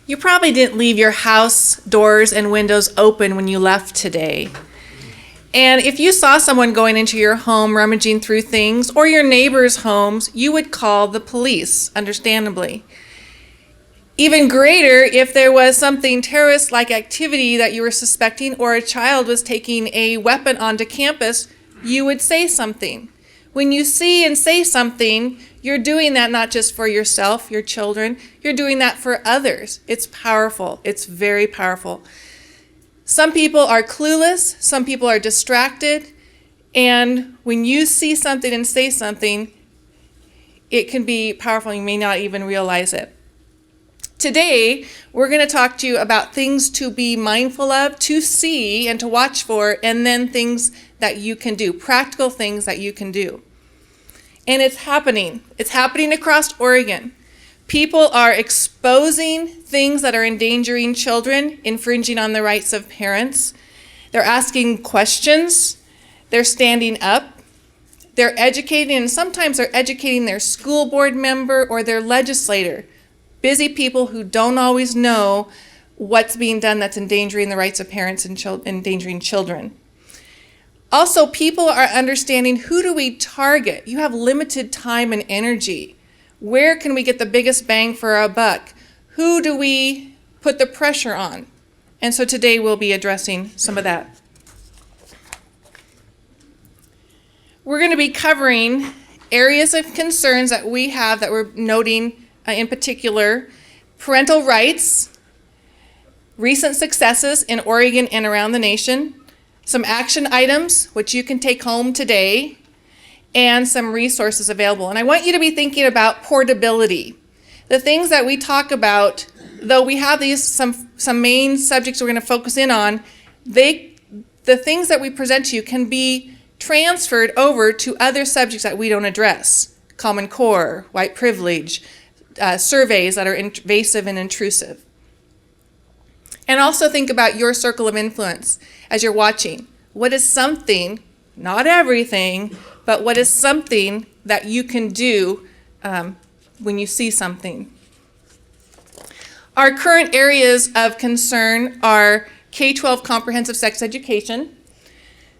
You probably didn't leave your house doors and windows open when you left today. And if you saw someone going into your home rummaging through things, or your neighbors' homes, you would call the police, understandably. Even greater, if there was something terrorist-like activity that you were suspecting, or a child was taking a weapon onto campus, you would say something. When you see and say something, you're doing that not just for yourself, your children, you're doing that for others. It's powerful. It's very powerful. Some people are clueless, some people are distracted, and when you see something and say something, it can be powerful. You may not even realize it. Today, we're going to talk to you about things to be mindful of, to see and to watch for, and then things that you can do, practical things that you can do. And it's happening. It's happening across Oregon. People are exposing things that are endangering children, infringing on the rights of parents. They're asking questions. They're standing up. They're educating, and sometimes they're educating their school board member or their legislator. Busy people who don't always know what's being done that's endangering the rights of parents and endangering children. Also, people are understanding, who do we target? You have limited time and energy. Where can we get the biggest bang for our buck? Who do we put the pressure on? And so today we'll be addressing some of that. We're going to be covering areas of concerns that we have that we're noting in particular: parental rights, recent successes in Oregon and around the nation, some action items which you can take home today, and some resources available. And I want you to be thinking about portability. The things that we talk about, though we have these some main subjects we're going to focus in on, the things that we present to you can be transferred over to other subjects that we don't address. Common Core, white privilege, surveys that are invasive and intrusive. And also think about your circle of influence as you're watching. What is something, not everything, but what is something that you can do when you see something? Our current areas of concern are K12 comprehensive sex education,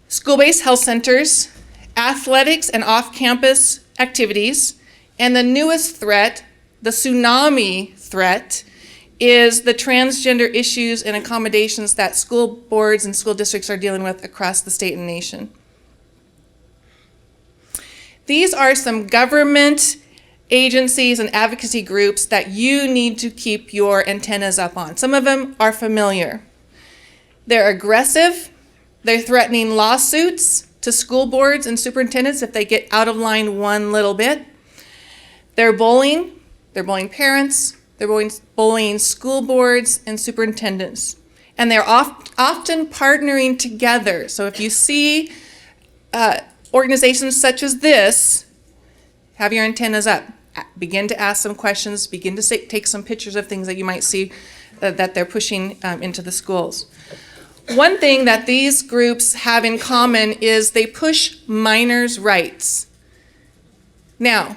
school-based health centers, athletics and off-campus activities, and the newest threat, the tsunami threat, is the transgender issues and accommodations that school boards and school districts are dealing with across the state and nation. These are some government agencies and advocacy groups that you need to keep your antennas up on. Some of them are familiar. They're aggressive. They're threatening lawsuits to school boards and superintendents if they get out of line one little bit. They're bullying. They're bullying parents. They're bullying school boards and superintendents. And they're often partnering together. So if you see organizations such as this, have your antennas up. Begin to ask some questions. Begin to take some pictures of things that you might see that they're pushing into the schools. One thing that these groups have in common is they push minors' rights. Now,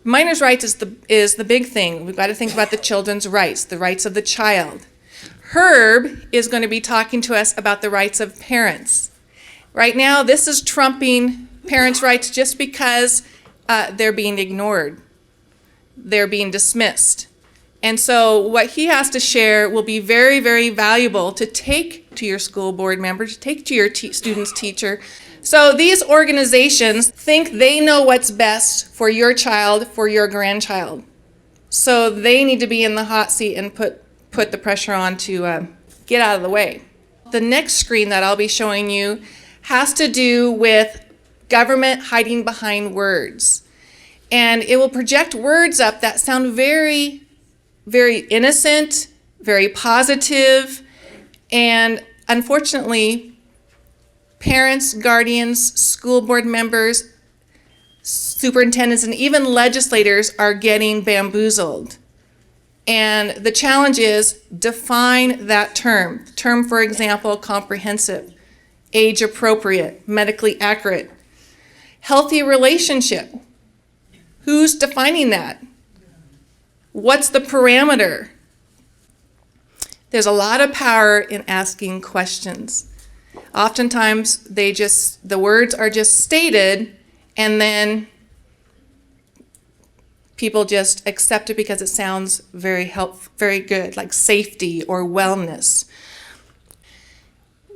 minors' rights is the big thing. We've got to think about the children's rights, the rights of the child. Herb is going to be talking to us about the rights of parents. Right now, this is trumping parents' rights just because they're being ignored. They're being dismissed. And so what he has to share will be very, very valuable to take to your school board member, to take to your student's teacher. So these organizations think they know what's best for your child, for your grandchild. So they need to be in the hot seat and put the pressure on to get out of the way. The next screen that I'll be showing you has to do with government hiding behind words. And it will project words up that sound very, very innocent, very positive, and unfortunately, parents, guardians, school board members, superintendents, and even legislators are getting bamboozled. And the challenge is, define that term. Term, for example, comprehensive, age appropriate, medically accurate. Healthy relationship. Who's defining that? What's the parameter? There's a lot of power in asking questions. Oftentimes, the words are just stated, and then people just accept it because it sounds very good, like safety or wellness.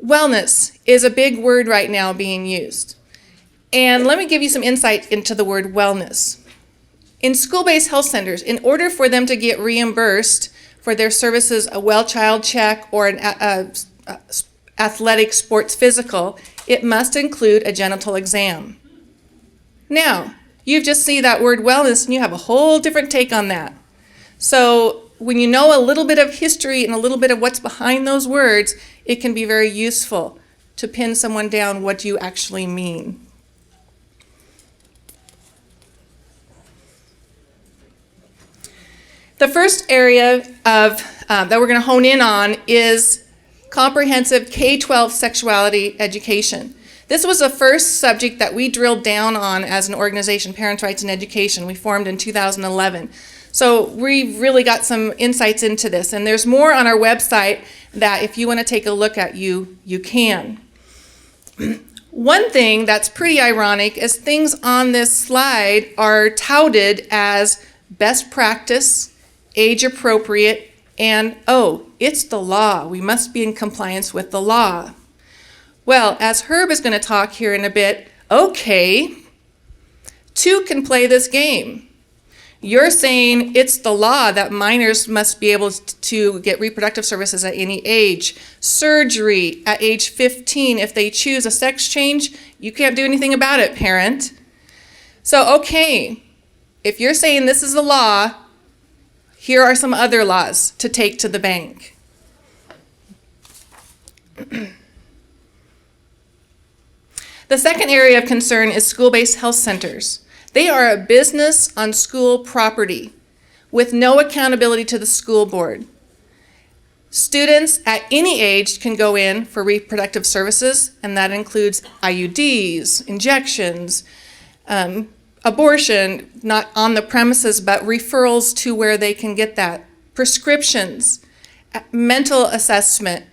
Wellness is a big word right now being used. And let me give you some insight into the word wellness. In school-based health centers, in order for them to get reimbursed for their services, a well child check or an athletic sports physical, it must include a genital exam. Now, you've just seen that word wellness and you have a whole different take on that. So when you know a little bit of history and a little bit of what's behind those words, it can be very useful to pin someone down what you actually mean. The first area that we're going to hone in on is comprehensive K12 sexuality education. This was the first subject that we drilled down on as an organization, Parents' Rights in Education. We formed in 2011. So we really got some insights into this. And there's more on our website that if you want to take a look at, you can. One thing that's pretty ironic is things on this slide are touted as best practice, age appropriate, and it's the law. We must be in compliance with the law. Well, as Herb is going to talk here in a bit, okay, two can play this game. You're saying it's the law that minors must be able to get reproductive services at any age. Surgery at age 15, if they choose a sex change, you can't do anything about it, parent. So, okay, if you're saying this is the law, here are some other laws to take to the bank. The second area of concern is school-based health centers. They are a business on school property with no accountability to the school board. Students at any age can go in for reproductive services, and that includes IUDs, injections, abortion, not on the premises, but referrals to where they can get that, prescriptions, mental assessment,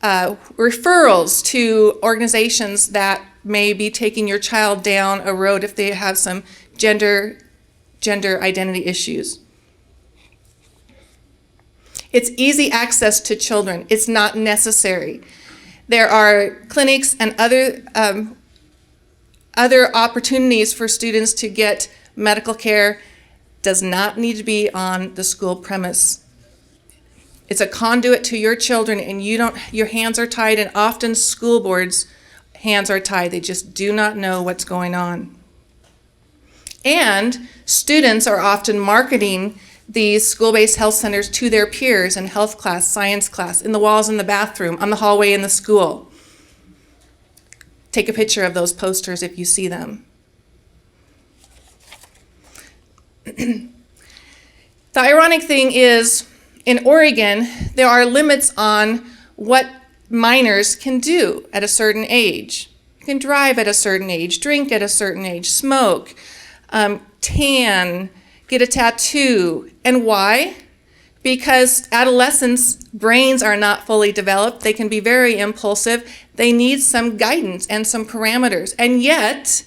referrals to organizations that may be taking your child down a road if they have some gender identity issues. It's easy access to children. It's not necessary. There are clinics and other opportunities for students to get medical care. Does not need to be on the school premise. It's a conduit to your children, and your hands are tied, and often school boards' hands are tied. They just do not know what's going on. And students are often marketing these school-based health centers to their peers in health class, science class, in the walls in the bathroom, on the hallway in the school. Take a picture of those posters if you see them. The ironic thing is, in Oregon, there are limits on what minors can do at a certain age. You can drive at a certain age, drink at a certain age, smoke, tan, get a tattoo. And why? Because adolescents' brains are not fully developed. They can be very impulsive. They need some guidance and some parameters. And yet,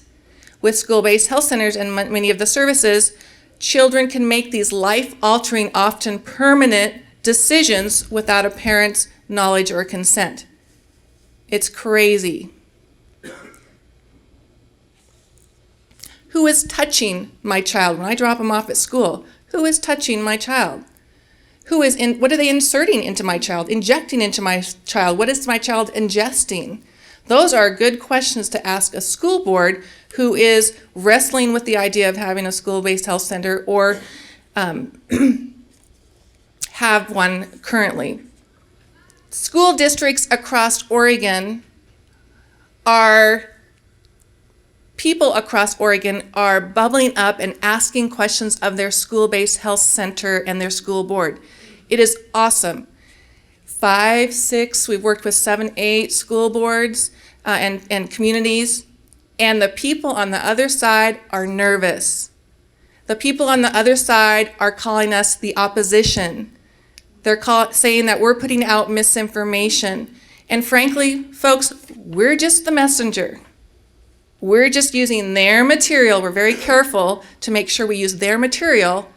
with school-based health centers and many of the services, children can make these life-altering, often permanent decisions without a parent's knowledge or consent. It's crazy. Who is touching my child? When I drop them off at school, who is touching my child? What are they inserting into my child, injecting into my child? What is my child ingesting? Those are good questions to ask a school board who is wrestling with the idea of having a school-based health center or have one currently. School districts across Oregon people across Oregon are bubbling up and asking questions of their school-based health center and their school board. It is awesome. 5, 6, we've worked with 7, 8 school boards and communities, and the people on the other side are nervous. The people on the other side are calling us the opposition. They're saying that we're putting out misinformation. And frankly, folks, we're just the messenger. We're just using their material. We're very careful to make sure we use their material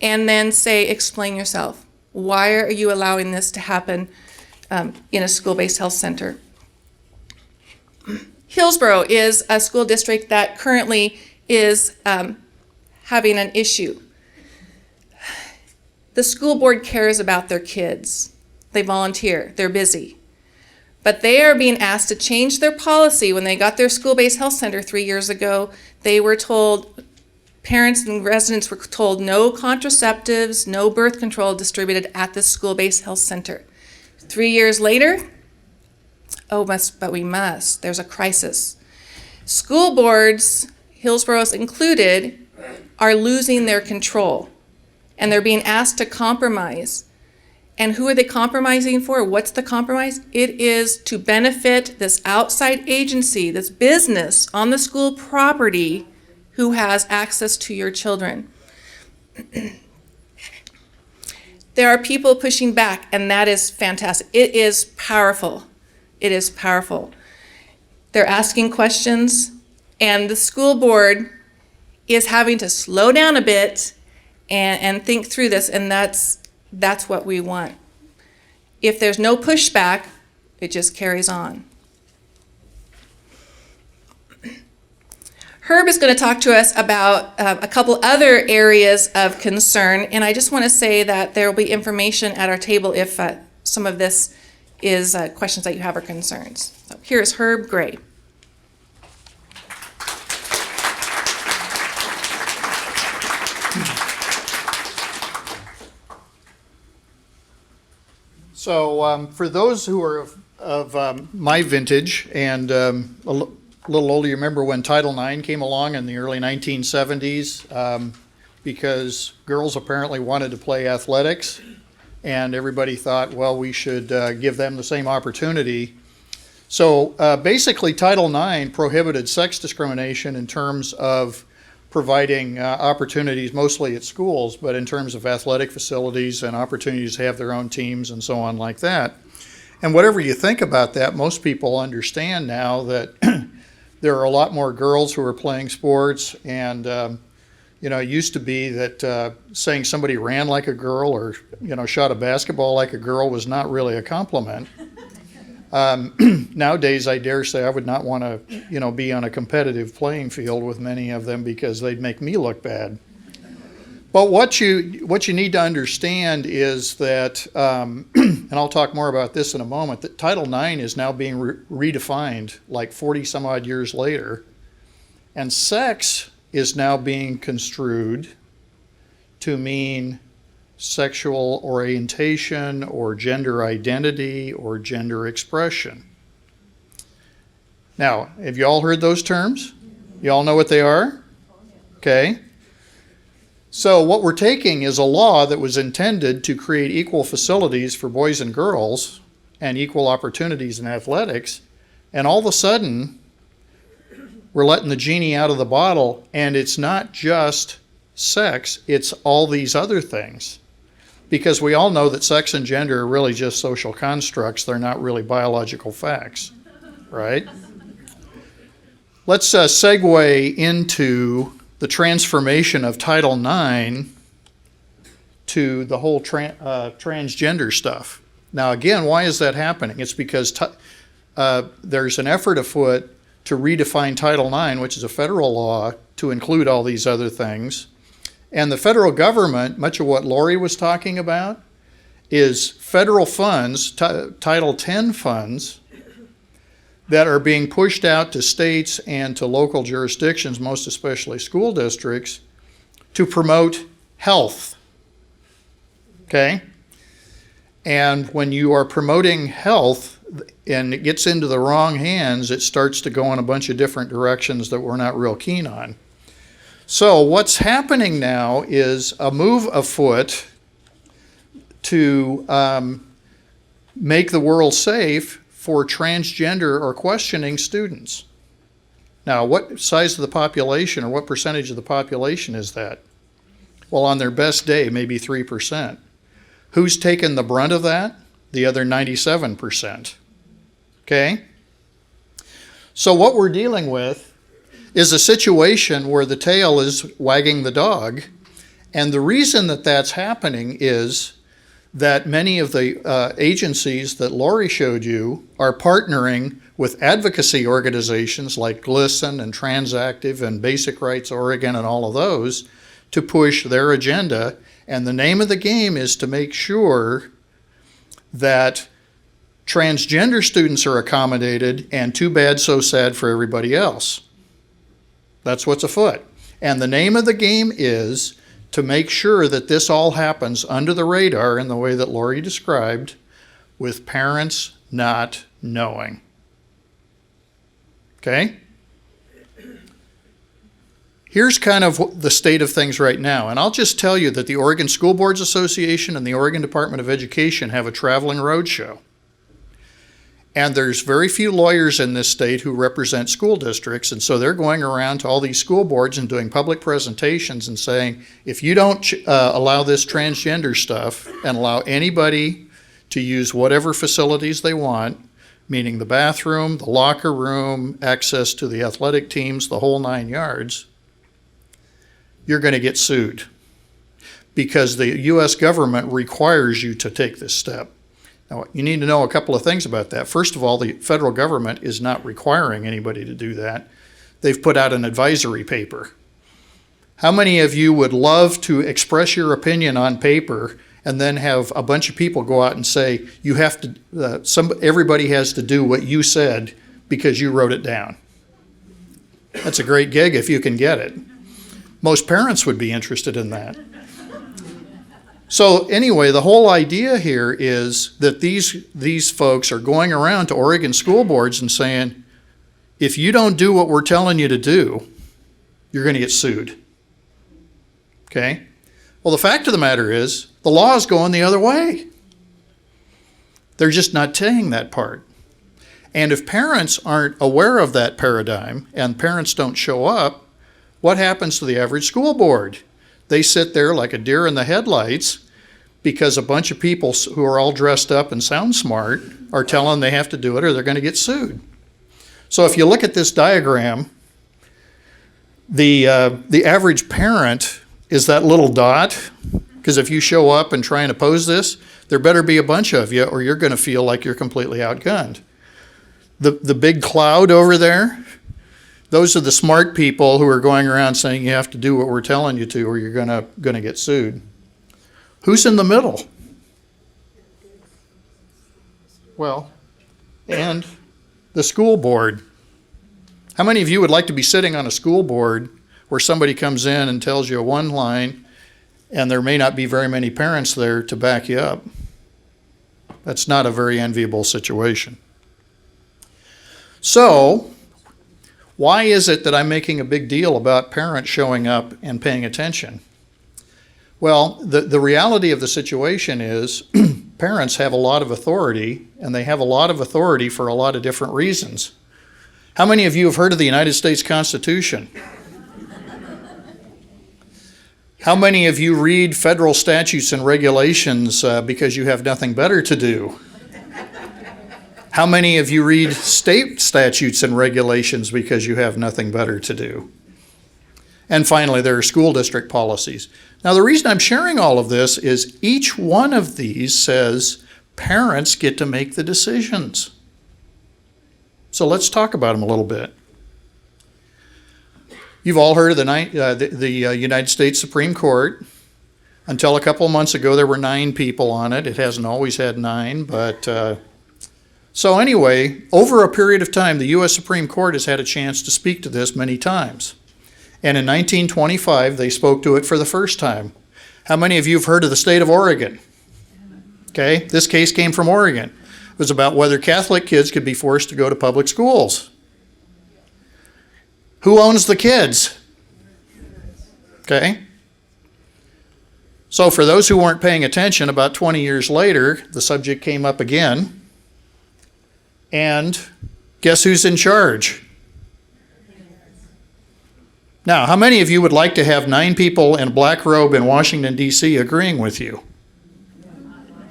and then say, explain yourself. Why are you allowing this to happen in a school-based health center? Hillsborough is a school district that currently is having an issue. The school board cares about their kids. They volunteer. They're busy. But they are being asked to change their policy. When they got their school-based health center 3 years ago, they were told, parents and residents were told no contraceptives, no birth control distributed at the school-based health center. 3 years later, but we must. There's a crisis. School boards, Hillsborough's included, are losing their control. And they're being asked to compromise. And who are they compromising for? What's the compromise? It is to benefit this outside agency, this business on the school property who has access to your children. There are people pushing back, and that is fantastic. It is powerful. It is powerful. They're asking questions, and the school board is having to slow down a bit and think through this, and that's what we want. If there's no pushback, it just carries on. Herb is going to talk to us about a couple other areas of concern, and I just want to say that there will be information at our table if some of this is questions that you have or concerns. So here's Herb Gray. So for those who are of my vintage and a little older, you remember when Title IX came along in the early 1970s because girls apparently wanted to play athletics and everybody thought, well, we should give them the same opportunity. So basically Title IX prohibited sex discrimination in terms of providing opportunities mostly at schools, but in terms of athletic facilities and opportunities to have their own teams and so on like that. And whatever you think about that, most people understand now that there are a lot more girls who are playing sports, and it used to be that saying somebody ran like a girl or shot a basketball like a girl was not really a compliment. Nowadays, I dare say I would not want to, be on a competitive playing field with many of them because they'd make me look bad. But what you need to understand is that, and I'll talk more about this in a moment, that Title IX is now being redefined like 40 some odd years later, and sex is now being construed to mean sexual orientation or gender identity or gender expression. Now, have you all heard those terms? You all know what they are? Okay. So what we're taking is a law that was intended to create equal facilities for boys and girls and equal opportunities in athletics, and all of a sudden we're letting the genie out of the bottle, and it's not just sex, it's all these other things. Because we all know that sex and gender are really just social constructs. They're not really biological facts, right? Let's segue into the transformation of Title IX to the whole transgender stuff. Now, again, why is that happening? It's because there's an effort afoot to redefine Title IX, which is a federal law, to include all these other things. And the federal government, much of what Lori was talking about, is federal funds, Title X funds, that are being pushed out to states and to local jurisdictions, most especially school districts, to promote health. Okay? And when you are promoting health and it gets into the wrong hands, it starts to go in a bunch of different directions that we're not real keen on. So what's happening now is a move afoot to make the world safe for transgender or questioning students. Now, what size of the population or what percentage of the population is that? Well, on their best day, maybe 3%. Who's taken the brunt of that? The other 97%. Okay? So what we're dealing with is a situation where the tail is wagging the dog, and the reason that that's happening is that many of the agencies that Lori showed you are partnering with advocacy organizations like GLSEN and Transactive and Basic Rights Oregon and all of those to push their agenda. And the name of the game is to make sure that transgender students are accommodated, and too bad, so sad for everybody else. That's what's afoot. And the name of the game is to make sure that this all happens under the radar in the way that Lori described, with parents not knowing. Okay? Here's kind of the state of things right now. And I'll just tell you that the Oregon School Boards Association and the Oregon Department of Education have a traveling roadshow. And there's very few lawyers in this state who represent school districts, and so they're going around to all these school boards and doing public presentations and saying, if you don't allow this transgender stuff and allow anybody to use whatever facilities they want, meaning the bathroom, the locker room, access to the athletic teams, the whole 9 yards, you're going to get sued because the U.S. government requires you to take this step. Now, you need to know a couple of things about that. First of all, the federal government is not requiring anybody to do that. They've put out an advisory paper. How many of you would love to express your opinion on paper and then have a bunch of people go out and say, you have to, everybody has to do what you said because you wrote it down? That's a great gig if you can get it. Most parents would be interested in that. So anyway, the whole idea here is that these folks are going around to Oregon school boards and saying, if you don't do what we're telling you to do, you're going to get sued. Okay? Well, the fact of the matter is, the law is going the other way. They're just not saying that part. And if parents aren't aware of that paradigm and parents don't show up, what happens to the average school board? They sit there like a deer in the headlights because a bunch of people who are all dressed up and sound smart are telling them they have to do it or they're going to get sued. So if you look at this diagram, the average parent is that little dot, because if you show up and try and oppose this, there better be a bunch of you or you're going to feel like you're completely outgunned. The big cloud over there, those are the smart people who are going around saying you have to do what we're telling you to or you're going to get sued. Who's in the middle? Well, and the school board. How many of you would like to be sitting on a school board where somebody comes in and tells you one line and there may not be very many parents there to back you up? That's not a very enviable situation. So, why is it that I'm making a big deal about parents showing up and paying attention? Well, the reality of the situation is parents have a lot of authority, and they have a lot of authority for a lot of different reasons. How many of you have heard of the United States Constitution? How many of you read federal statutes and regulations because you have nothing better to do? How many of you read state statutes and regulations because you have nothing better to do? And finally, there are school district policies. Now, the reason I'm sharing all of this is each one of these says parents get to make the decisions. So let's talk about them a little bit. You've all heard of the United States Supreme Court. Until a couple of months ago, there were 9 people on it. It hasn't always had 9, but... So anyway, over a period of time, the U.S. Supreme Court has had a chance to speak to this many times. And in 1925, they spoke to it for the first time. How many of you have heard of the state of Oregon? Okay, this case came from Oregon. It was about whether Catholic kids could be forced to go to public schools. Who owns the kids? Okay. So for those who weren't paying attention, about 20 years later, the subject came up again. And guess who's in charge? Now, how many of you would like to have 9 people in a black robe in Washington, D.C. agreeing with you?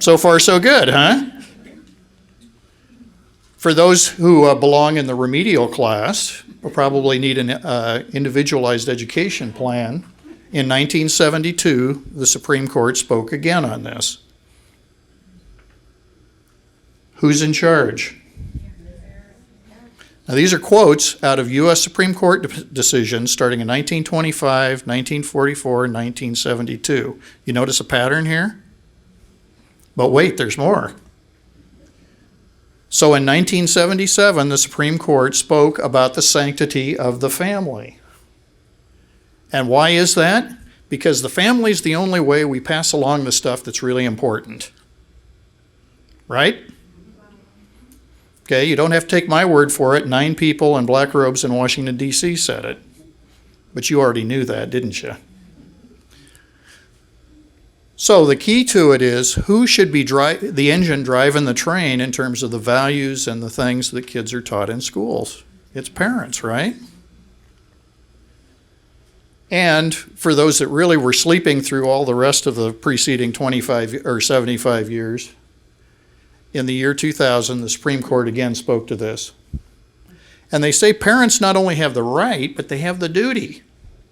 So far, so good, huh? For those who belong in the remedial class, will probably need an individualized education plan. In 1972, the Supreme Court spoke again on this. Who's in charge? Now, these are quotes out of U.S. Supreme Court decisions starting in 1925, 1944, and 1972. You notice a pattern here? But wait, there's more. So in 1977, the Supreme Court spoke about the sanctity of the family. And why is that? Because the family is the only way we pass along the stuff that's really important. Right? Okay, you don't have to take my word for it. 9 people in black robes in Washington, D.C. said it. But you already knew that, didn't you? So the key to it is who should be the engine driving the train in terms of the values and the things that kids are taught in schools. It's parents, right? And for those that really were sleeping through all the rest of the preceding 25 or 75 years, in the year 2000, the Supreme Court again spoke to this. And they say parents not only have the right, but they have the duty.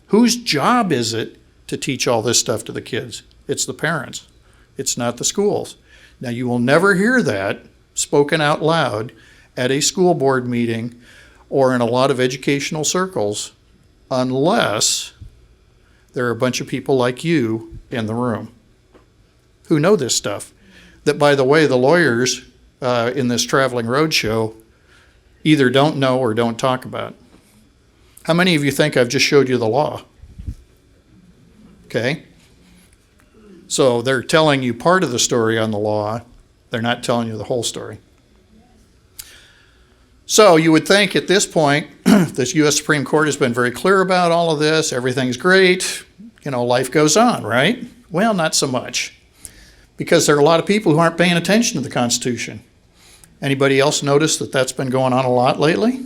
Whose job is it to teach all this stuff to the kids? It's the parents. It's not the schools. Now, you will never hear that spoken out loud at a school board meeting or in a lot of educational circles unless there are a bunch of people like you in the room who know this stuff. That, by the way, the lawyers in this traveling roadshow either don't know or don't talk about. How many of you think I've just showed you the law? Okay. So they're telling you part of the story on the law. They're not telling you the whole story. So you would think at this point, the U.S. Supreme Court has been very clear about all of this. Everything's great. Life goes on, right? Well, not so much. Because there are a lot of people who aren't paying attention to the Constitution. Anybody else notice that that's been going on a lot lately?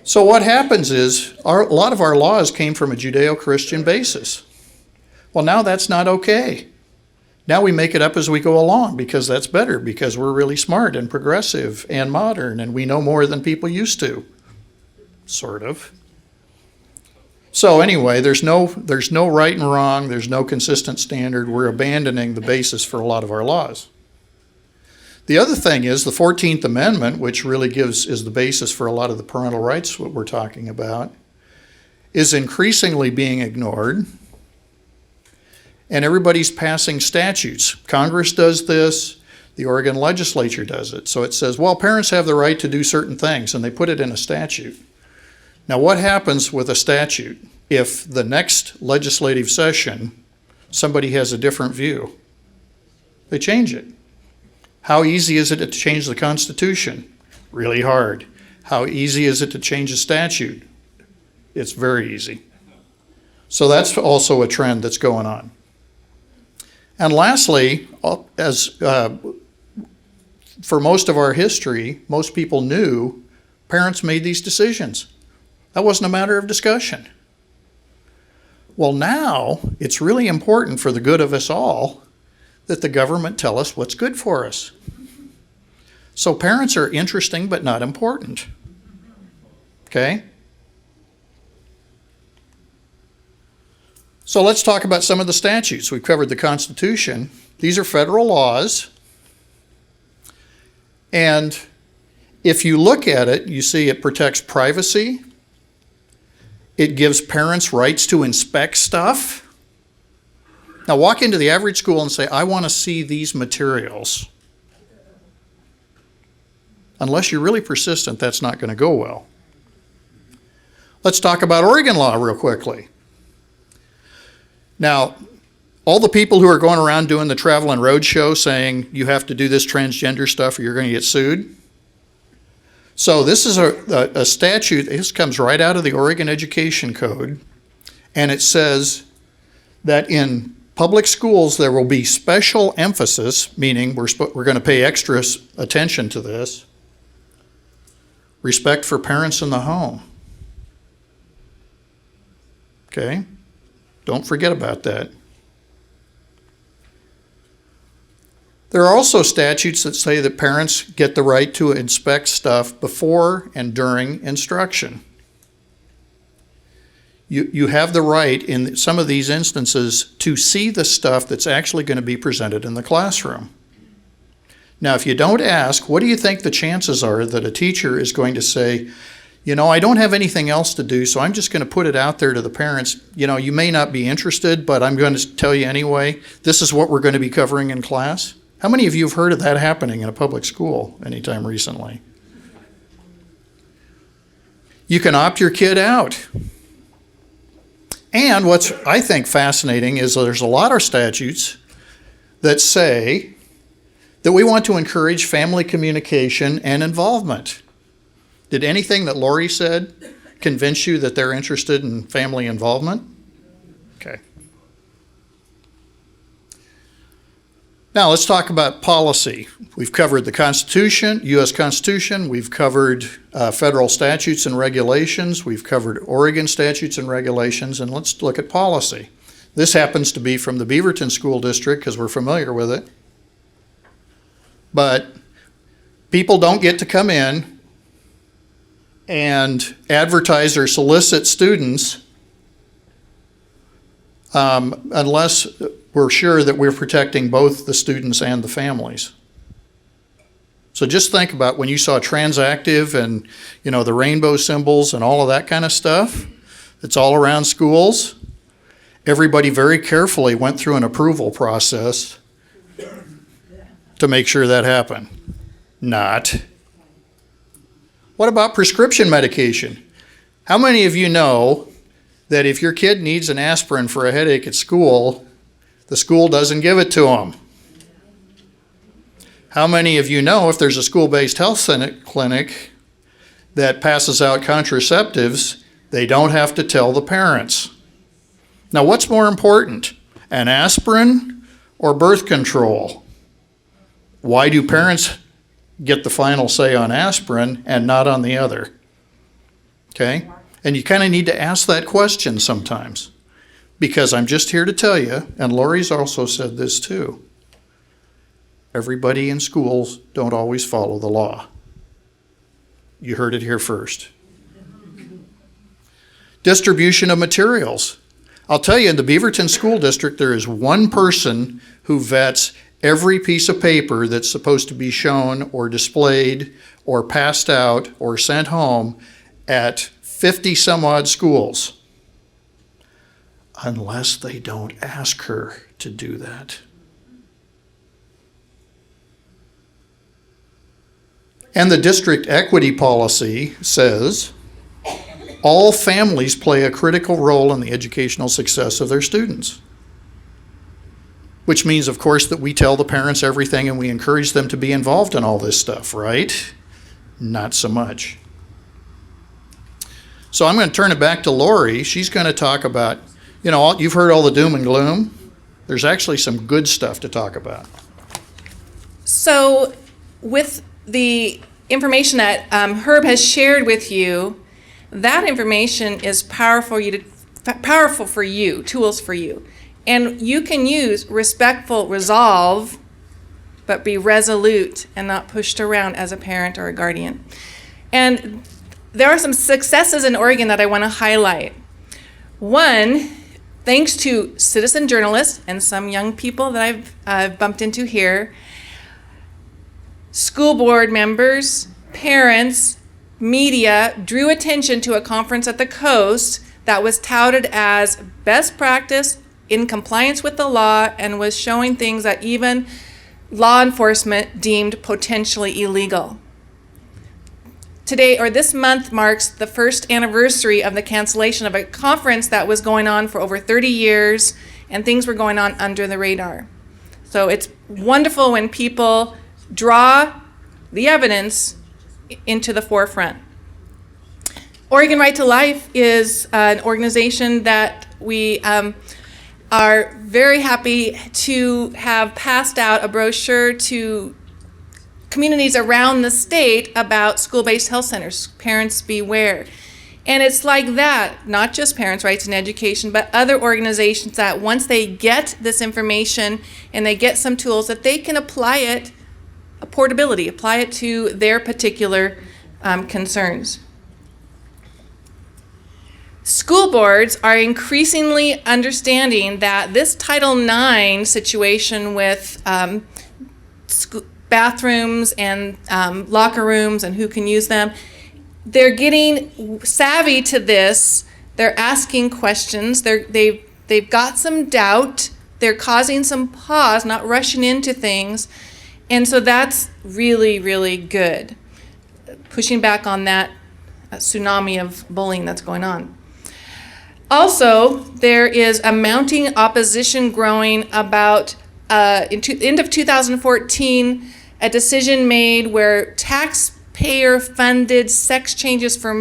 So what happens is a lot of our laws came from a Judeo-Christian basis. Well, now that's not okay. Now we make it up as we go along because that's better, because we're really smart and progressive and modern and we know more than people used to. Sort of. So anyway, there's no right and wrong. There's no consistent standard. We're abandoning the basis for a lot of our laws. The other thing is the 14th Amendment, which really is the basis for a lot of the parental rights what we're talking about, is increasingly being ignored. And everybody's passing statutes. Congress does this. The Oregon legislature does it. So it says, well, parents have the right to do certain things, and they put it in a statute. Now, what happens with a statute if the next legislative session somebody has a different view? They change it. How easy is it to change the Constitution? Really hard. How easy is it to change a statute? It's very easy. So that's also a trend that's going on. And lastly, for most of our history, most people knew parents made these decisions. That wasn't a matter of discussion. Well, now it's really important for the good of us all that the government tell us what's good for us. So parents are interesting but not important. Okay? So let's talk about some of the statutes. We've covered the Constitution. These are federal laws. And if you look at it, you see it protects privacy. It gives parents rights to inspect stuff. Now walk into the average school and say, I want to see these materials. Unless you're really persistent, that's not going to go well. Let's talk about Oregon law real quickly. Now, all the people who are going around doing the travel and road show saying you have to do this transgender stuff or you're going to get sued. So this is a statute. This comes right out of the Oregon Education Code. And it says that in public schools there will be special emphasis, meaning we're going to pay extra attention to this. Respect for parents in the home. Okay? Don't forget about that. There are also statutes that say that parents get the right to inspect stuff before and during instruction. You have the right in some of these instances to see the stuff that's actually going to be presented in the classroom. Now, if you don't ask, what do you think the chances are that a teacher is going to say, I don't have anything else to do, so I'm just going to put it out there to the parents. You may not be interested, but I'm going to tell you anyway. This is what we're going to be covering in class. How many of you have heard of that happening in a public school anytime recently? You can opt your kid out. And what's, I think, fascinating is there's a lot of statutes that say that we want to encourage family communication and involvement. Did anything that Lori said convince you that they're interested in family involvement? Okay. Now let's talk about policy. We've covered the Constitution, U.S. Constitution. We've covered federal statutes and regulations. We've covered Oregon statutes and regulations. And let's look at policy. This happens to be from the Beaverton School District because we're familiar with it. But people don't get to come in and advertise or solicit students unless we're sure that we're protecting both the students and the families. So just think about when you saw transactive and, the rainbow symbols and all of that kind of stuff. It's all around schools. Everybody very carefully went through an approval process to make sure that happened. Not. What about prescription medication? How many of you know that if your kid needs an aspirin for a headache at school, the school doesn't give it to them? How many of you know if there's a school-based health clinic that passes out contraceptives, they don't have to tell the parents? Now, what's more important, an aspirin or birth control? Why do parents get the final say on aspirin and not on the other? Okay? And you kind of need to ask that question sometimes, because I'm just here to tell you, and Lori's also said this too, everybody in schools don't always follow the law. You heard it here first. Distribution of materials. I'll tell you, in the Beaverton School District, there is one person who vets every piece of paper that's supposed to be shown or displayed or passed out or sent home at 50 some odd schools, unless they don't ask her to do that. And the district equity policy says all families play a critical role in the educational success of their students. Which means, of course, that we tell the parents everything and we encourage them to be involved in all this stuff, right? Not so much. So I'm going to turn it back to Lori. She's going to talk about, you've heard all the doom and gloom. There's actually some good stuff to talk about. So with the information that Herb has shared with you, that information is powerful for you, tools for you. And you can use respectful resolve, but be resolute and not pushed around as a parent or a guardian. And there are some successes in Oregon that I want to highlight. One, thanks to citizen journalists and some young people that I've bumped into here, school board members, parents, media drew attention to a conference at the coast that was touted as best practice in compliance with the law and was showing things that even law enforcement deemed potentially illegal. Today, or this month, marks the first anniversary of the cancellation of a conference that was going on for over 30 years, and things were going on under the radar. So it's wonderful when people draw the evidence into the forefront. Oregon Right to Life is an organization that we are very happy to have passed out a brochure to communities around the state about school-based health centers. Parents beware. And it's like that, not just Parents' Rights in Education, but other organizations that once they get this information and they get some tools that they can apply it, portability, apply it to their particular concerns. School boards are increasingly understanding that this Title IX situation with bathrooms and locker rooms and who can use them, they're getting savvy to this. They're asking questions. They've got some doubt. They're causing some pause, not rushing into things. And so that's really, really good. Pushing back on that tsunami of bullying that's going on. Also, there is a mounting opposition growing about, end of 2014, a decision made where taxpayer-funded sex changes for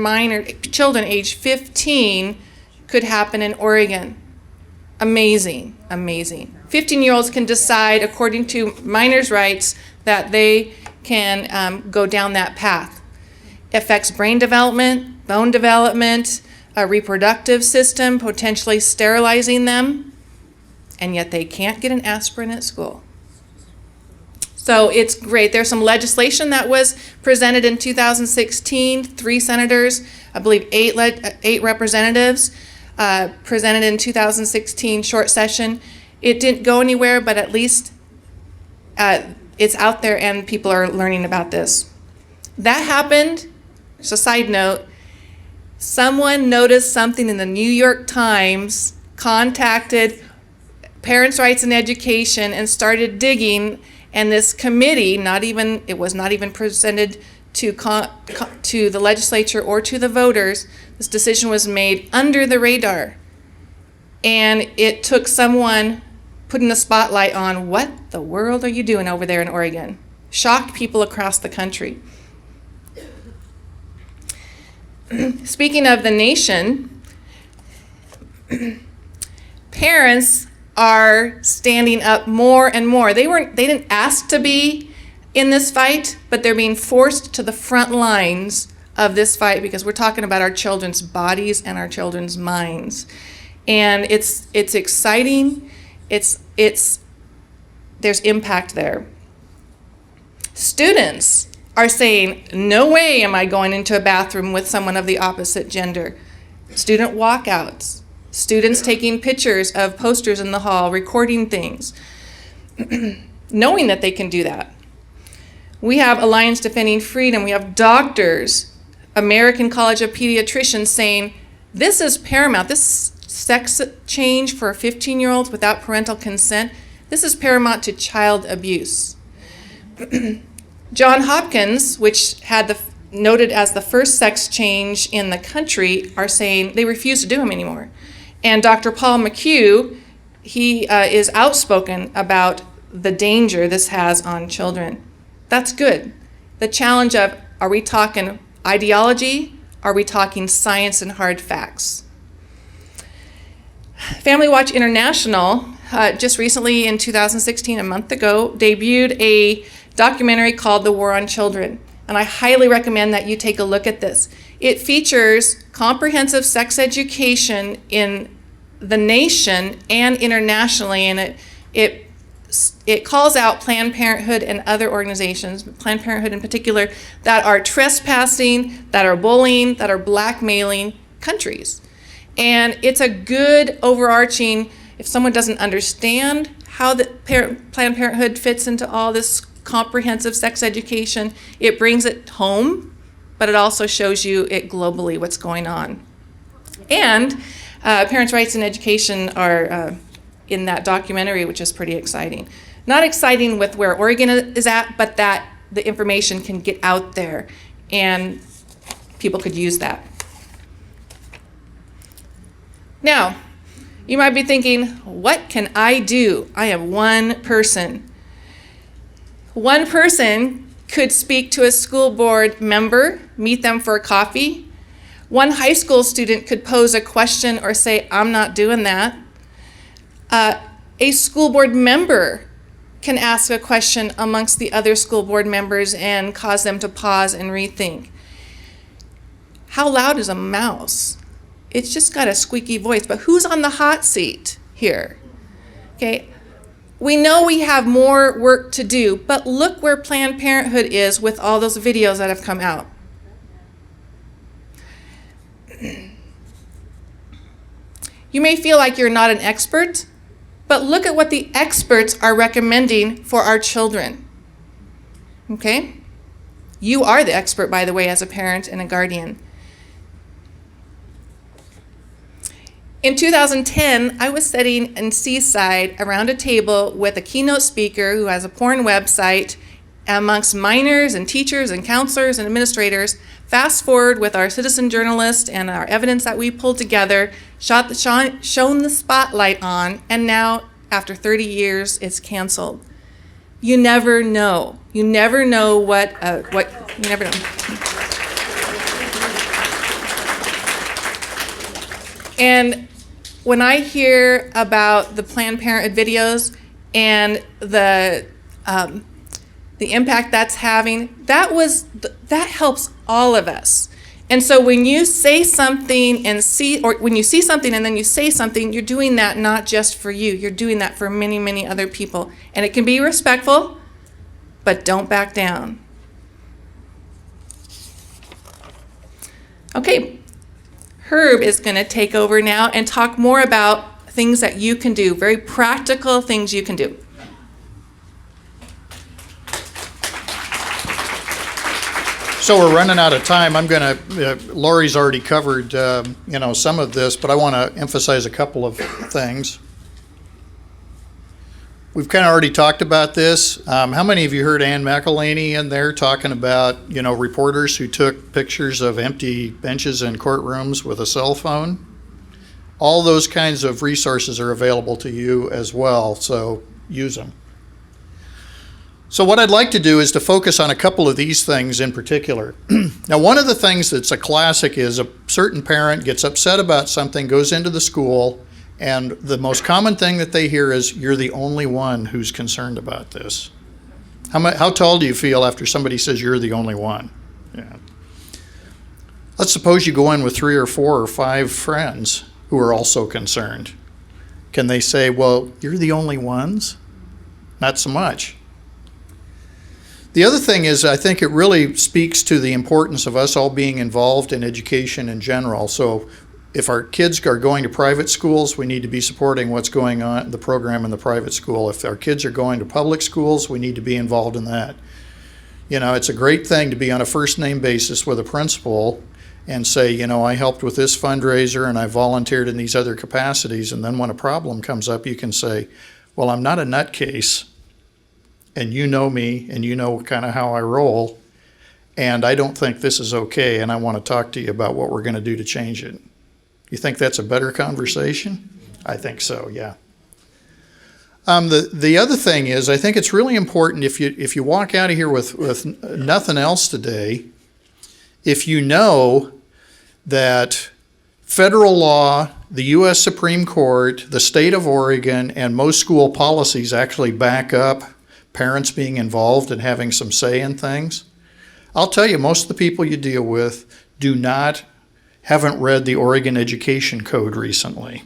children age 15 could happen in Oregon. Amazing, amazing. 15-year-olds can decide, according to minors' rights, that they can go down that path. It affects brain development, bone development, a reproductive system, potentially sterilizing them, and yet they can't get an aspirin at school. So it's great. There's some legislation that was presented in 2016, 3 senators, I believe 8 representatives, presented in 2016 short session. It didn't go anywhere, but at least it's out there and people are learning about this. That happened, just a side note, someone noticed something in the New York Times, contacted Parents' Rights in Education and started digging, and this committee, it was not even presented to the legislature or to the voters. This decision was made under the radar. And it took someone putting the spotlight on, what the world are you doing over there in Oregon? Shocked people across the country. Speaking of the nation, parents are standing up more and more. They didn't ask to be in this fight, but they're being forced to the front lines of this fight because we're talking about our children's bodies and our children's minds. And it's exciting. There's impact there. Students are saying, no way am I going into a bathroom with someone of the opposite gender. Student walkouts, students taking pictures of posters in the hall, recording things, knowing that they can do that. We have Alliance Defending Freedom, we have doctors, American College of Pediatricians saying, this is paramount. This sex change for 15-year-olds without parental consent, this is paramount to child abuse. John Hopkins, which had noted as the first sex change in the country, are saying they refuse to do them anymore. And Dr. Paul McHugh, he is outspoken about the danger this has on children. That's good. The challenge of, are we talking ideology? Are we talking science and hard facts? Family Watch International just recently in 2016, a month ago, debuted a documentary called The War on Children. And I highly recommend that you take a look at this. It features comprehensive sex education in the nation and internationally, and it calls out Planned Parenthood and other organizations, Planned Parenthood in particular, that are trespassing, that are bullying, that are blackmailing countries. And it's a good overarching, if someone doesn't understand how the Planned Parenthood fits into all this comprehensive sex education, it brings it home, but it also shows you it globally, what's going on. And Parents' Rights in Education are in that documentary, which is pretty exciting. Not exciting with where Oregon is at, but that the information can get out there and people could use that. Now, you might be thinking, what can I do? I am one person. One person could speak to a school board member, meet them for a coffee. One high school student could pose a question or say, I'm not doing that. A school board member can ask a question amongst the other school board members and cause them to pause and rethink. How loud is a mouse? It's just got a squeaky voice, but who's on the hot seat here? Okay, we know we have more work to do, but look where Planned Parenthood is with all those videos that have come out. You may feel like you're not an expert, but look at what the experts are recommending for our children. Okay? You are the expert, by the way, as a parent and a guardian. In 2010, I was sitting in Seaside around a table with a keynote speaker who has a porn website amongst minors and teachers and counselors and administrators. Fast forward with our citizen journalist and our evidence that we pulled together, shone the spotlight on, and now, after 30 years, it's canceled. You never know. You never know what you never know. And when I hear about the Planned Parenthood videos and the impact that's having, that helps all of us. And so when you say something or when you see something and then you say something, you're doing that not just for you, you're doing that for many, many other people. And it can be respectful, but don't back down. Okay, Herb is going to take over now and talk more about things that you can do, very practical things you can do. So we're running out of time. I'm going to, Lori's already covered, some of this, but I want to emphasize a couple of things. We've kind of already talked about this. How many of you heard Ann McElhaney in there talking about, reporters who took pictures of empty benches in courtrooms with a cell phone? All those kinds of resources are available to you as well, so use them. So what I'd like to do is to focus on a couple of these things in particular. Now, one of the things that's a classic is a certain parent gets upset about something, goes into the school, and the most common thing that they hear is, "You're the only one who's concerned about this." How tall do you feel after somebody says you're the only one? Yeah. Let's suppose you go in with 3 or 4 or 5 friends who are also concerned. Can they say, "Well, you're the only ones"? Not so much. The other thing is, I think it really speaks to the importance of us all being involved in education in general. So if our kids are going to private schools, we need to be supporting what's going on in the program in the private school. If our kids are going to public schools, we need to be involved in that. It's a great thing to be on a first name basis with a principal and say, I helped with this fundraiser and I volunteered in these other capacities. And then when a problem comes up, you can say, well, I'm not a nutcase. And you know me, and you know kind of how I roll, and I don't think this is okay, and I want to talk to you about what we're going to do to change it. You think that's a better conversation? I think so, yeah. The other thing is, I think it's really important if you walk out of here with nothing else today, if you know that federal law, the U.S. Supreme Court, the state of Oregon, and most school policies actually back up parents being involved and having some say in things. I'll tell you, most of the people you deal with haven't read the Oregon Education Code recently.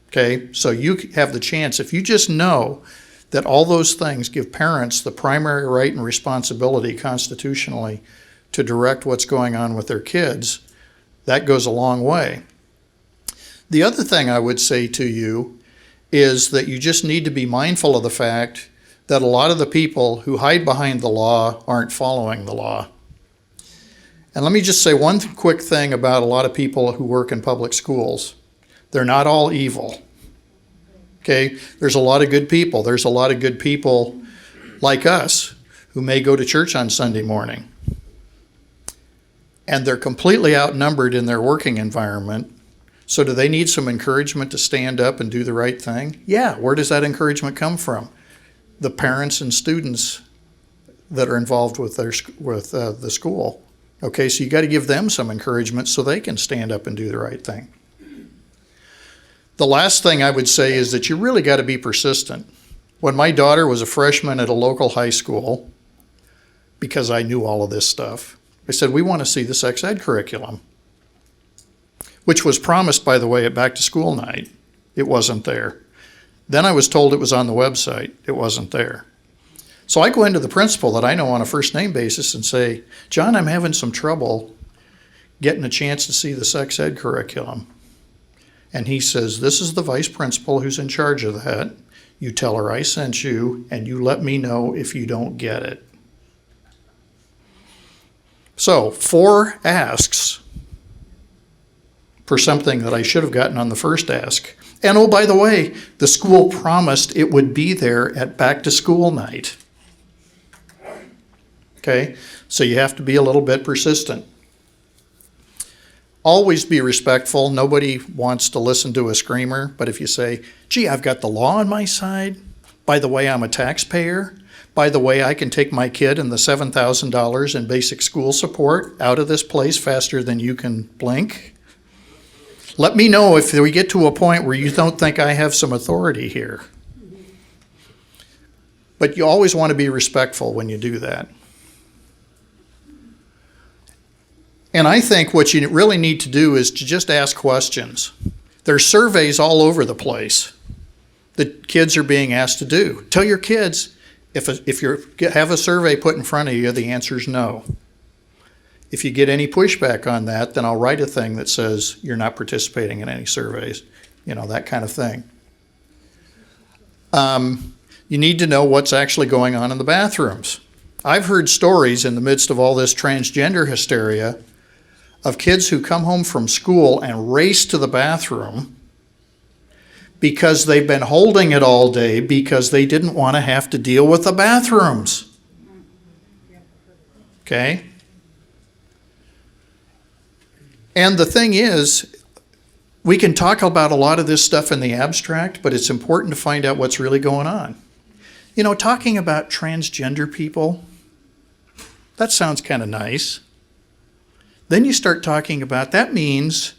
Okay, so you have the chance, if you just know that all those things give parents the primary right and responsibility constitutionally to direct what's going on with their kids, that goes a long way. The other thing I would say to you is that you just need to be mindful of the fact that a lot of the people who hide behind the law aren't following the law. And let me just say one quick thing about a lot of people who work in public schools. They're not all evil. Okay? There's a lot of good people. There's a lot of good people like us who may go to church on Sunday morning. And they're completely outnumbered in their working environment. So do they need some encouragement to stand up and do the right thing? Yeah. Where does that encouragement come from? The parents and students that are involved with the school. Okay, so you got to give them some encouragement so they can stand up and do the right thing. The last thing I would say is that you really got to be persistent. When my daughter was a freshman at a local high school, because I knew all of this stuff, I said, we want to see the sex ed curriculum, which was promised, by the way, at back to school night. It wasn't there. Then I was told it was on the website. It wasn't there. So I go into the principal that I know on a first name basis and say, John, I'm having some trouble getting a chance to see the sex ed curriculum. And he says, this is the vice principal who's in charge of that. You tell her I sent you, and you let me know if you don't get it. So 4 asks for something that I should have gotten on the first ask. And oh, by the way, the school promised it would be there at back to school night. Okay, so you have to be a little bit persistent. Always be respectful. Nobody wants to listen to a screamer, but if you say, gee, I've got the law on my side. By the way, I'm a taxpayer. By the way, I can take my kid and the $7,000 in basic school support out of this place faster than you can blink. Let me know if we get to a point where you don't think I have some authority here. But you always want to be respectful when you do that. And I think what you really need to do is to just ask questions. There's surveys all over the place that kids are being asked to do. Tell your kids, if you have a survey put in front of you, the answer is no. If you get any pushback on that, then I'll write a thing that says you're not participating in any surveys, that kind of thing. You need to know what's actually going on in the bathrooms. I've heard stories in the midst of all this transgender hysteria of kids who come home from school and race to the bathroom because they've been holding it all day because they didn't want to have to deal with the bathrooms. Okay? And the thing is, we can talk about a lot of this stuff in the abstract, but it's important to find out what's really going on. Talking about transgender people, that sounds kind of nice. Then you start talking about, that means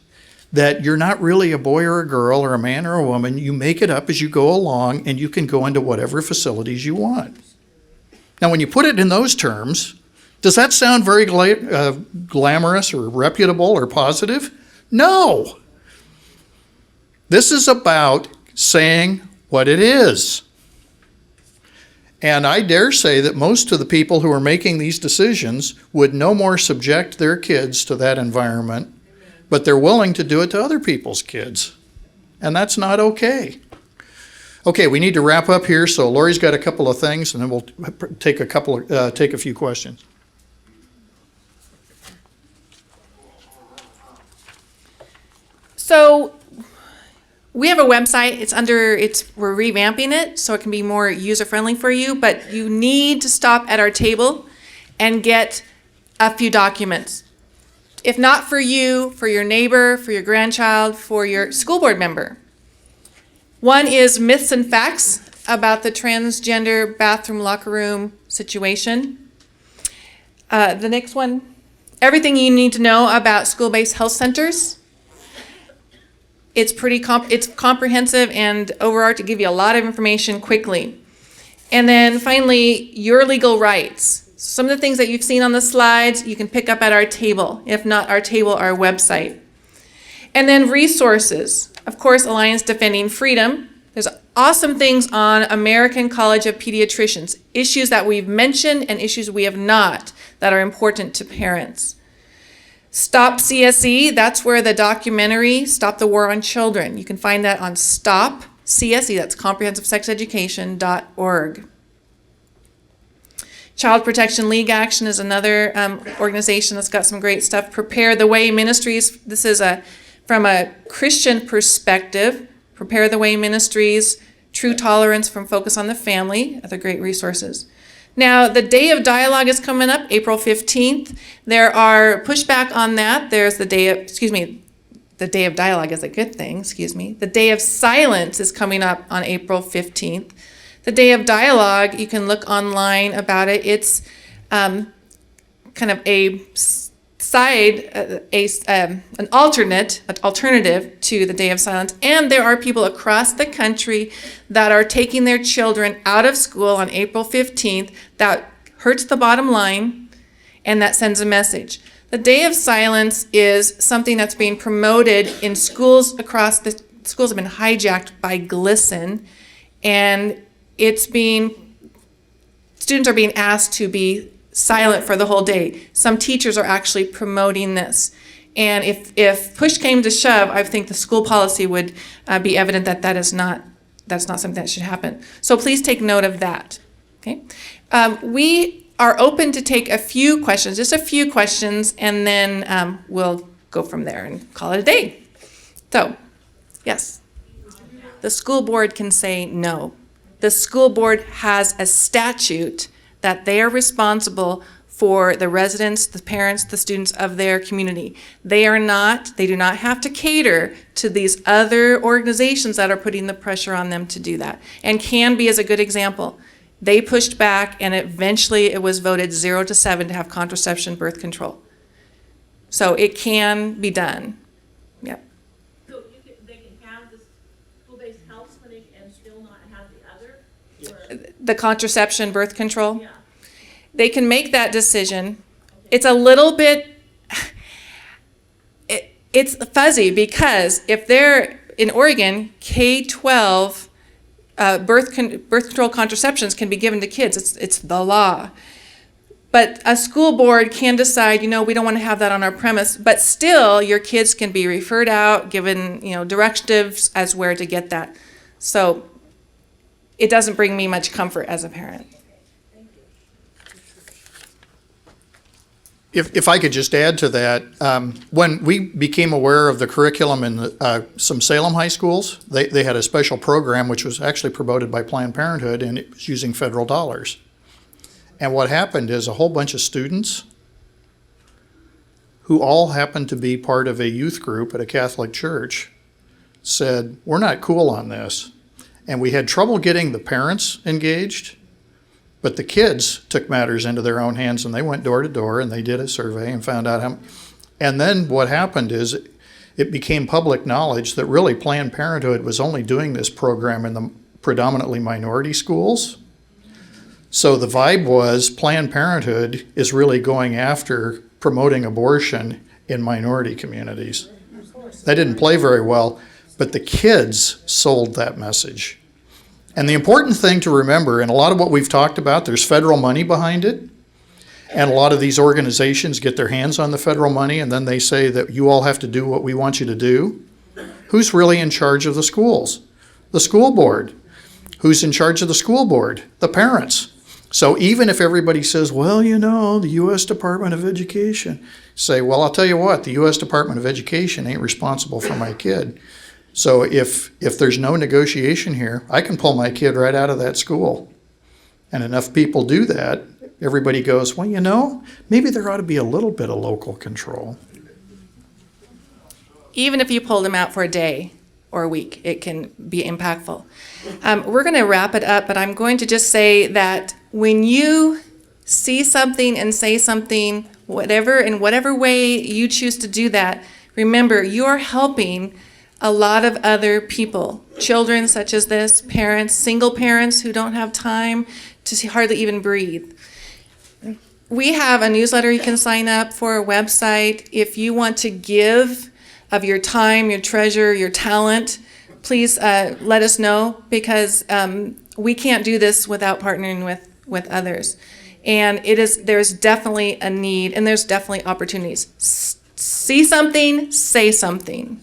that you're not really a boy or a girl or a man or a woman. You make it up as you go along, and you can go into whatever facilities you want. Now, when you put it in those terms, does that sound very glamorous or reputable or positive? No. This is about saying what it is. And I dare say that most of the people who are making these decisions would no more subject their kids to that environment, but they're willing to do it to other people's kids. And that's not okay. Okay, we need to wrap up here, so Lori's got a couple of things, and then we'll take a few questions. So we have a website. We're revamping it so it can be more user-friendly for you, but you need to stop at our table and get a few documents. If not for you, for your neighbor, for your grandchild, for your school board member. One is myths and facts about the transgender bathroom locker room situation. The next one, everything you need to know about school-based health centers. It's it's comprehensive and overarching to give you a lot of information quickly. And then finally, your legal rights. Some of the things that you've seen on the slides, you can pick up at our table. If not our table, our website. And then resources. Of course, Alliance Defending Freedom. There's awesome things on American College of Pediatricians. Issues that we've mentioned and issues we have not that are important to parents. Stop CSE, that's where the documentary, Stop the War on Children. You can find that on Stop CSE, that's comprehensivesexeducation.org. Child Protection League Action is another organization that's got some great stuff. Prepare the Way Ministries, this is from a Christian perspective. Prepare the Way Ministries, True Tolerance from Focus on the Family, other great resources. Now, the Day of Dialogue is coming up, April 15th. There are pushback on that. There's the Day of Dialogue is a good thing, The Day of Silence is coming up on April 15th. The Day of Dialogue, you can look online about it. It's kind of an alternative to the Day of Silence. And there are people across the country that are taking their children out of school on April 15th. That hurts the bottom line. and that sends a message. The Day of Silence is something that's being promoted in schools across the schools have been hijacked by GLSEN, and students are being asked to be silent for the whole day. Some teachers are actually promoting this. And if push came to shove, I think the school policy would be evident that that's not something that should happen. So please take note of that. Okay, we are open to take a few questions, just a few questions, and then we'll go from there and call it a day. So, yes, the school board can say no. The school board has a statute that they are responsible for the residents, the parents, the students of their community. They do not have to cater to these other organizations that are putting the pressure on them to do that. And Canby is a good example. They pushed back, and eventually it was voted 0-7 to have contraception, birth control. So it can be done. Yep. So they can have this school-based health clinic and still not have the other? The contraception, birth control? Yeah. They can make that decision. It's a little bit, it's fuzzy, because if they're in Oregon, K12 birth control contraceptions can be given to kids. It's the law. But a school board can decide, we don't want to have that on our premise, but still your kids can be referred out, given, directives as where to get that. So it doesn't bring me much comfort as a parent. If I could just add to that, when we became aware of the curriculum in some Salem high schools, they had a special program which was actually promoted by Planned Parenthood, and it was using federal dollars. And what happened is a whole bunch of students who all happened to be part of a youth group at a Catholic church said, we're not cool on this. And we had trouble getting the parents engaged. But the kids took matters into their own hands, and they went door to door, and they did a survey and found out how. And then what happened is it became public knowledge that really Planned Parenthood was only doing this program in the predominantly minority schools. So the vibe was Planned Parenthood is really going after promoting abortion in minority communities. That didn't play very well, but the kids sold that message. And the important thing to remember, and a lot of what we've talked about, there's federal money behind it. And a lot of these organizations get their hands on the federal money, and then they say that you all have to do what we want you to do. Who's really in charge of the schools? The school board. Who's in charge of the school board? The parents. So even if everybody says, well, the U.S. Department of Education, say, well, I'll tell you what, the U.S. Department of Education ain't responsible for my kid. So if there's no negotiation here, I can pull my kid right out of that school. And enough people do that, everybody goes, well, maybe there ought to be a little bit of local control. Even if you pull them out for a day or a week, it can be impactful. We're going to wrap it up, but I'm going to just say that when you see something and say something, in whatever way you choose to do that, remember, you're helping a lot of other people, children such as this, parents, single parents who don't have time to hardly even breathe. We have a newsletter you can sign up for, a website. If you want to give of your time, your treasure, your talent, please let us know, because we can't do this without partnering with others. And there's definitely a need, and there's definitely opportunities. See something, say something.